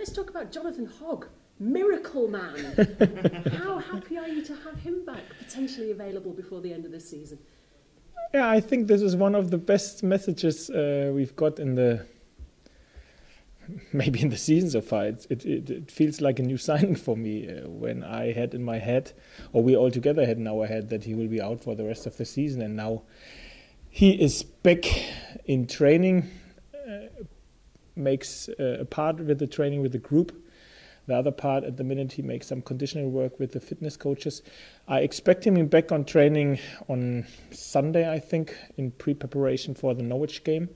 let's talk about Jonathan Hogg, miracle man. How happy are you to have him back, potentially available before the end of this season? Yeah, I think this is one of the best messages we've got maybe in the season so far. It feels like a new signing for me when I had in my head, or we all together had in our head, that he will be out for the rest of the season, and now he is back in training, makes a part with the training with the group. The other part, at the minute, he makes some conditioning work with the fitness coaches. I expect him back on training on Sunday, I think, in pre-preparation for the Norwich game.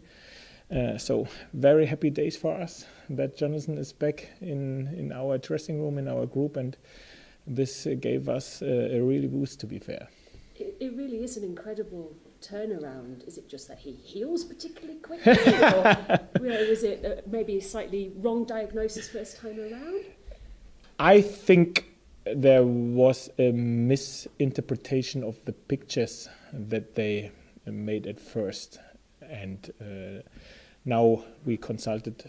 So very happy days for us that Jonathan is back in our dressing room, in our group, and this gave us a really boost, to be fair. It really is an incredible turnaround. Is it just that he heals particularly quickly, or was it maybe a slightly wrong diagnosis first time around? I think there was a misinterpretation of the pictures that they made at first, and now we consulted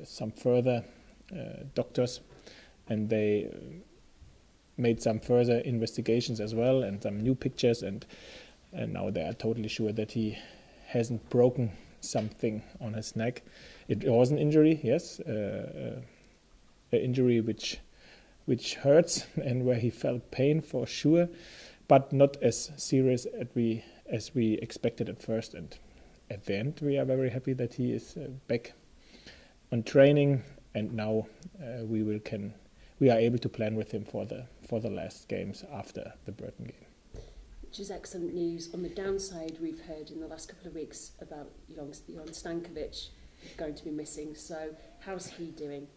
some further doctors, and they made some further investigations as well, and some new pictures, and now they are totally sure that he hasn't broken something on his neck. It was an injury, yes, an injury which hurts and where he felt pain for sure, but not as serious as we expected at first. And at the end, we are very happy that he is back on training, and now we are able to plan with him for the last games after the Burton game. Which is excellent news. On the downside, we've heard in the last couple of weeks about Jan Stankovic going to be missing. So how's he doing?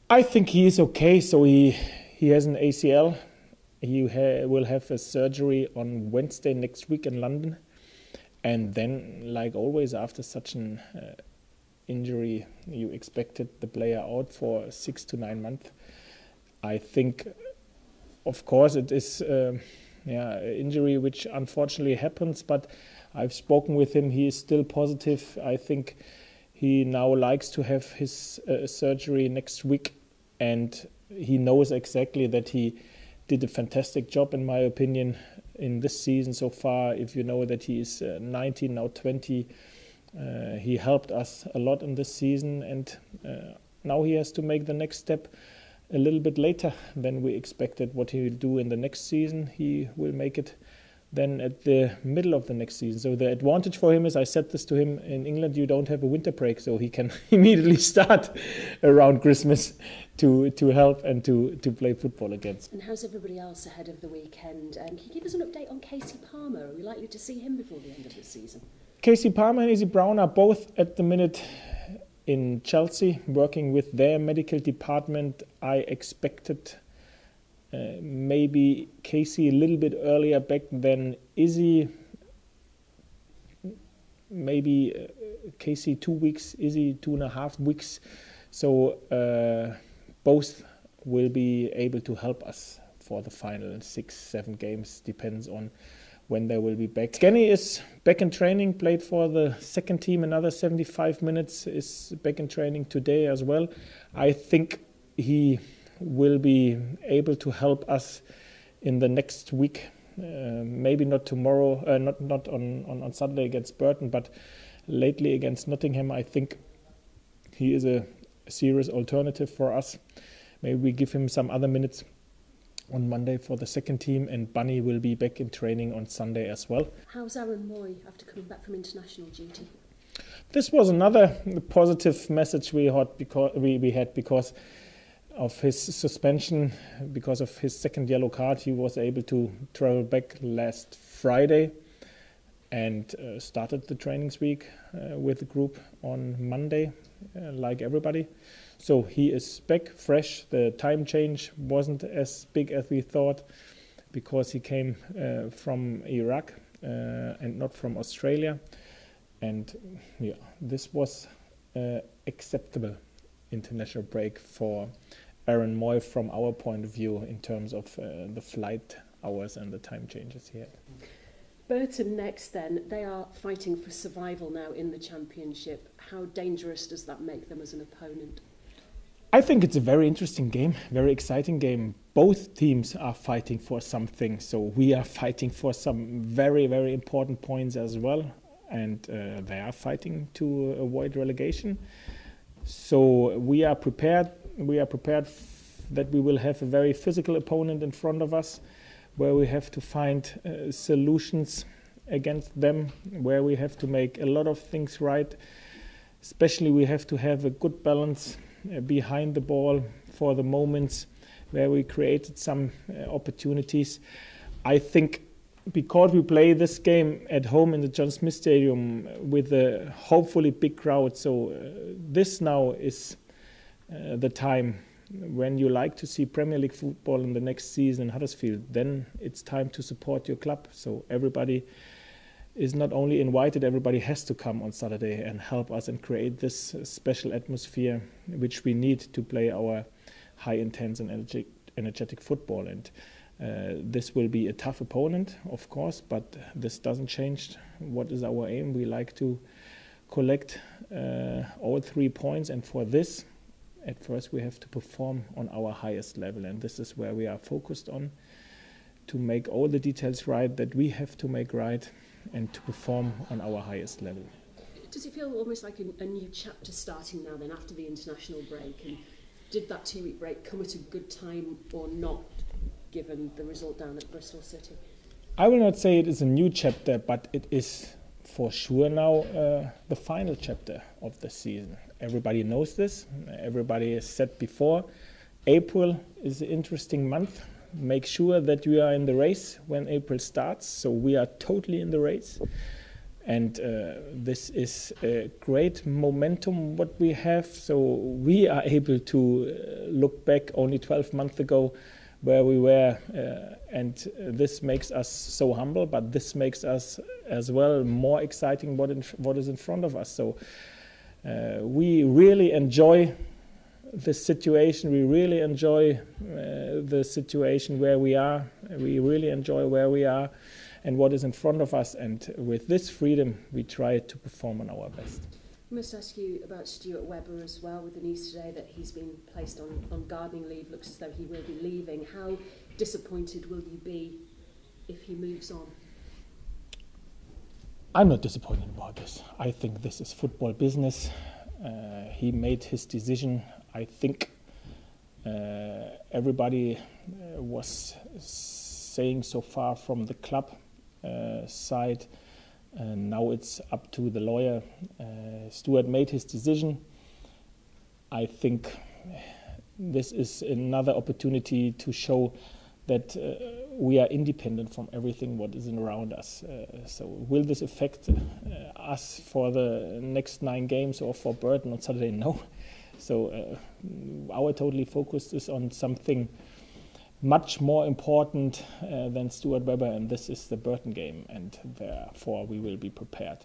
I think he is okay. So he has an ACL. He will have a surgery on Wednesday next week in London. And then, like always, after such an injury, you expected the player out for 6 to 9 months. I think, of course, it is an injury which unfortunately happens, but I've spoken with him. He is still positive. I think he now likes to have his surgery next week, and he knows exactly that he did a fantastic job, in my opinion, in this season so far. If you know that he is 19, now 20, he helped us a lot in this season, and now he has to make the next step a little bit later than we expected. What he will do in the next season, he will make it then at the middle of the next season. So the advantage for him is, I said this to him, in England you don't have a winter break, so he can immediately start around Christmas to help and to play football again. And how's everybody else ahead of the weekend? Can you give us an update on Casey Palmer? Are we likely to see him before the end of the season? Casey Palmer and Izzy Brown are both at the minute in Chelsea, working with their medical department. I expected maybe Casey a little bit earlier back than Izzy. Maybe Casey 2 weeks, Izzy 2.5 weeks. So both will be able to help us for the final 6-7 games, depends on when they will be back. Skenny is back in training, played for the second team another 75 minutes, is back in training today as well. I think he will be able to help us in the next week. Maybe not tomorrow, not on Sunday against Burton, but lately against Nottingham. I think he is a serious alternative for us. Maybe we give him some other minutes on Monday for the second team, and Bunny will be back in training on Sunday as well. How's Aaron Moy after coming back from international duty? This was another positive message we had because of his suspension, because of his second yellow card. He was able to travel back last Friday and started the trainings week with the group on Monday, like everybody. So he is back fresh. The time change wasn't as big as we thought because he came from Iraq and not from Australia. And yeah, this was acceptable international break for Aaron Moy from our point of view in terms of the flight hours and the time changes here. Burton next then, they are fighting for survival now in the Championship. How dangerous does that make them as an opponent? I think it's a very interesting game, very exciting game. Both teams are fighting for something, so we are fighting for some very, very important points as well, and they are fighting to avoid relegation. So we are prepared. We are prepared that we will have a very physical opponent in front of us, where we have to find solutions against them, where we have to make a lot of things right. Especially we have to have a good balance behind the ball for the moments where we created some opportunities. I think because we play this game at home in the John Smith Stadium with a hopefully big crowd, so this now is the time when you like to see Premier League football in the next season in Huddersfield, then it's time to support your club. So everybody is not only invited, everybody has to come on Saturday and help us and create this special atmosphere which we need to play our high intense and energetic football. And this will be a tough opponent, of course, but this doesn't change what is our aim. We like to collect all 3 points, and for this, at first we have to perform on our highest level, and this is where we are focused on, to make all the details right that we have to make right and to perform on our highest level. Does it feel almost like a new chapter starting now then after the international break? And did that 2-week break come at a good time or not, given the result down at Bristol City? I will not say it is a new chapter, but it is for sure now the final chapter of the season. Everybody knows this. Everybody has said before, April is an interesting month. Make sure that you are in the race when April starts. So we are totally in the race. And this is a great momentum what we have. So we are able to look back only 12 months ago where we were. And this makes us so humble, but this makes us as well more exciting what is in front of us. So we really enjoy the situation. We really enjoy the situation where we are. We really enjoy where we are and what is in front of us. And with this freedom, we try to perform on our best. I must ask you about Stuart Webber as well, with the news today that he's been placed on gardening leave. Looks as though he will be leaving. How disappointed will you be if he moves on? I'm not disappointed about this. I think this is football business. He made his decision. I think everybody was saying so far from the club side, now it's up to the lawyer. Stuart made his decision. I think this is another opportunity to show that we are independent from everything what is around us. So will this affect us for the next 9 games or for Burton on Saturday? No. So our totally focus is on something much more important than Stuart Webber, and this is the Burton game, and therefore we will be prepared.